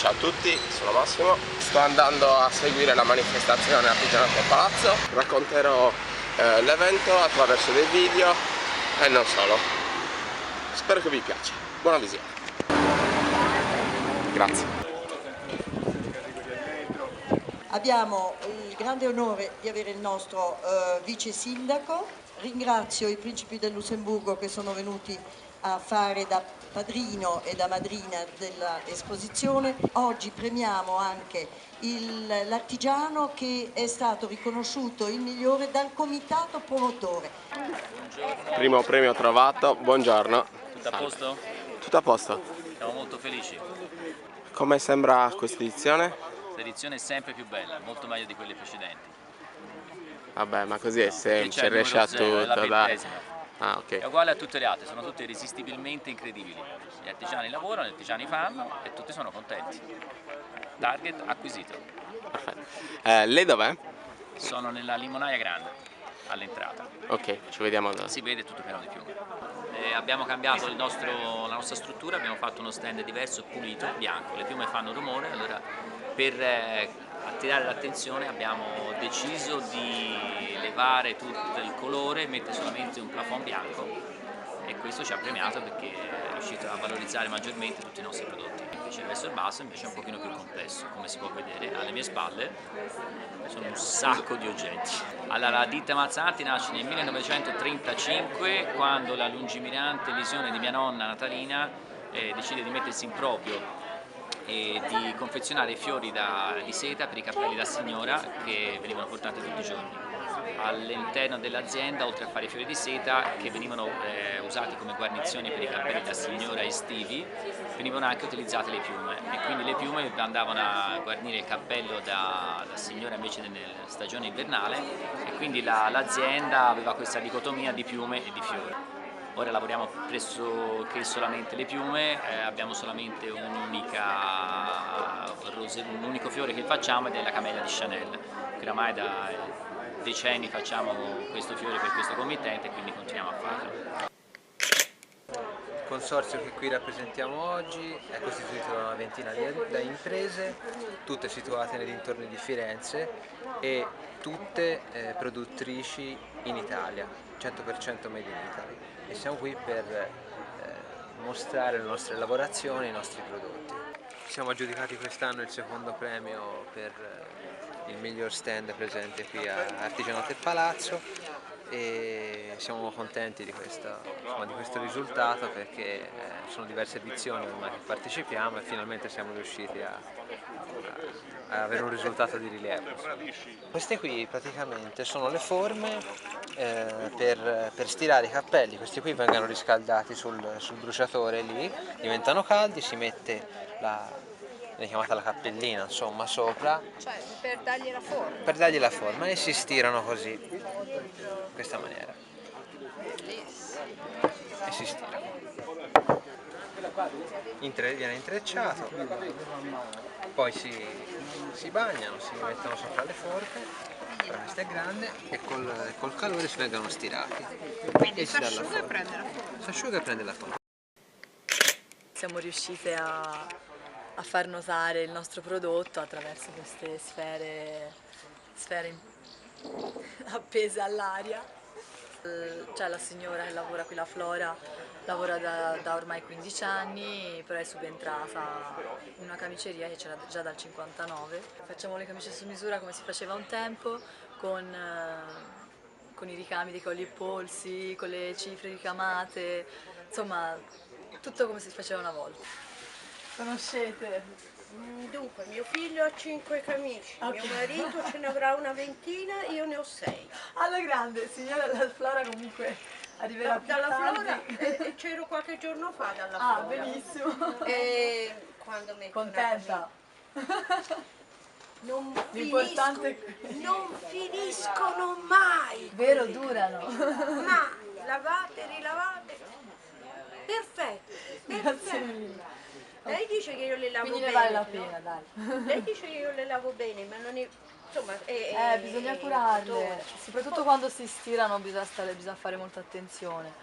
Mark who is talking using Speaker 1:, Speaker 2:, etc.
Speaker 1: Ciao a tutti, sono Massimo. Sto andando a seguire la manifestazione Artigianato al Palazzo. Racconterò l'evento attraverso dei video e non solo. Spero che vi piaccia. Buona visione. Grazie.
Speaker 2: Abbiamo il grande onore di avere il nostro vice sindaco. Ringrazio i principi del Lussemburgo che sono venuti a fare da padrino e da madrina dell'esposizione. Oggi premiamo anche l'artigiano che è stato riconosciuto il migliore dal comitato promotore.
Speaker 3: Buongiorno.
Speaker 1: Primo premio trovato, buongiorno.
Speaker 3: Tutto a posto?
Speaker 1: Tutto a posto.
Speaker 3: Siamo molto felici.
Speaker 1: Come sembra questa edizione?
Speaker 3: Questa edizione è sempre più bella, molto meglio di quelle precedenti.
Speaker 1: Vabbè, ma così è semplice,
Speaker 3: C'è
Speaker 1: riesce a
Speaker 3: è la
Speaker 1: tutto, dai.
Speaker 3: ventesima.
Speaker 1: Ah, ok.
Speaker 3: È uguale a tutte le altre, sono tutte irresistibilmente incredibili. Gli artigiani lavorano, gli artigiani fanno e tutti sono contenti. Target acquisito.
Speaker 1: Perfetto. Lei dov'è?
Speaker 3: Sono nella limonaia grande, all'entrata.
Speaker 1: Ok, ci vediamo dopo.
Speaker 3: Si vede tutto pieno di piume. Abbiamo cambiato la nostra struttura, abbiamo fatto uno stand diverso, pulito, bianco. Le piume fanno rumore, allora per attirare l'attenzione abbiamo deciso di levare tutto il colore e mettere solamente un plafond bianco, e questo ci ha premiato perché è riuscito a valorizzare maggiormente tutti i nostri prodotti. Invece verso il basso invece è un pochino più complesso, come si può vedere alle mie spalle sono un sacco di oggetti. Allora, la ditta Mazzanti nasce nel 1935, quando la lungimirante visione di mia nonna Natalina decide di mettersi in proprio e di confezionare fiori di seta per i cappelli da signora che venivano portati tutti i giorni. All'interno dell'azienda, oltre a fare i fiori di seta che venivano usati come guarnizioni per i cappelli da signora estivi, venivano anche utilizzate le piume, e quindi le piume andavano a guarnire il cappello da signora invece nella stagione invernale, e quindi l'azienda aveva questa dicotomia di piume e di fiori. Ora lavoriamo pressoché solamente le piume, abbiamo solamente un unico fiore che facciamo ed è la camellia di Chanel, che oramai da decenni facciamo questo fiore per questo committente e quindi continuiamo a farlo.
Speaker 4: Il consorzio che qui rappresentiamo oggi è costituito da una ventina di imprese, tutte situate nei dintorni di Firenze e tutte produttrici in Italia, 100% made in Italy, e siamo qui per mostrare le nostre lavorazioni e i nostri prodotti. Ci siamo aggiudicati quest'anno il secondo premio per il miglior stand presente qui a Artigianato del Palazzo, e siamo contenti di questo risultato perché sono diverse edizioni ormai che partecipiamo e finalmente siamo riusciti a avere un risultato di rilievo. Queste qui praticamente sono le forme per stirare i cappelli. Questi qui vengono riscaldati sul bruciatore lì, diventano caldi, si mette viene chiamata la cappellina, insomma, sopra.
Speaker 5: Cioè, per dargli la forma.
Speaker 4: Per dargli la forma, e si stirano così, in questa maniera. E si stira. Viene intrecciato, poi si bagnano, si mettono sopra le forche, questa è grande, e col calore si vengono stirati.
Speaker 5: Quindi si asciuga e prende la forma.
Speaker 4: Si asciuga e prende la forma.
Speaker 6: Siamo riuscite a far notare il nostro prodotto attraverso queste sfere appese all'aria. C'è la signora che lavora qui, la Flora, lavora da ormai 15 anni, però è subentrata in una camiceria che c'era già dal 59. Facciamo le camicie su misura come si faceva un tempo, con i ricami dei colli e polsi, con le cifre ricamate, insomma tutto come si faceva una volta. Conoscete?
Speaker 5: Dunque, mio figlio ha 5 camicie,
Speaker 6: Okay.
Speaker 5: mio marito ce ne avrà una ventina, io ne ho 6.
Speaker 6: Alla grande, signora della Flora comunque arriverà più
Speaker 5: Dalla
Speaker 6: tardi.
Speaker 5: Flora c'ero qualche giorno fa dalla
Speaker 6: Ah,
Speaker 5: Flora.
Speaker 6: benissimo.
Speaker 5: E quando metto
Speaker 6: Contenta? L'importante
Speaker 5: non finiscono mai.
Speaker 6: Vero, durano.
Speaker 5: Ma lavate, rilavate. Perfetto.
Speaker 6: Grazie mille.
Speaker 5: Lei dice che io le lavo
Speaker 6: Quindi ne
Speaker 5: bene.
Speaker 6: vale la pena, dai.
Speaker 5: Lei dice che io le lavo bene, ma non è. Insomma,
Speaker 6: Bisogna curarle, soprattutto quando si stirano bisogna fare molta attenzione.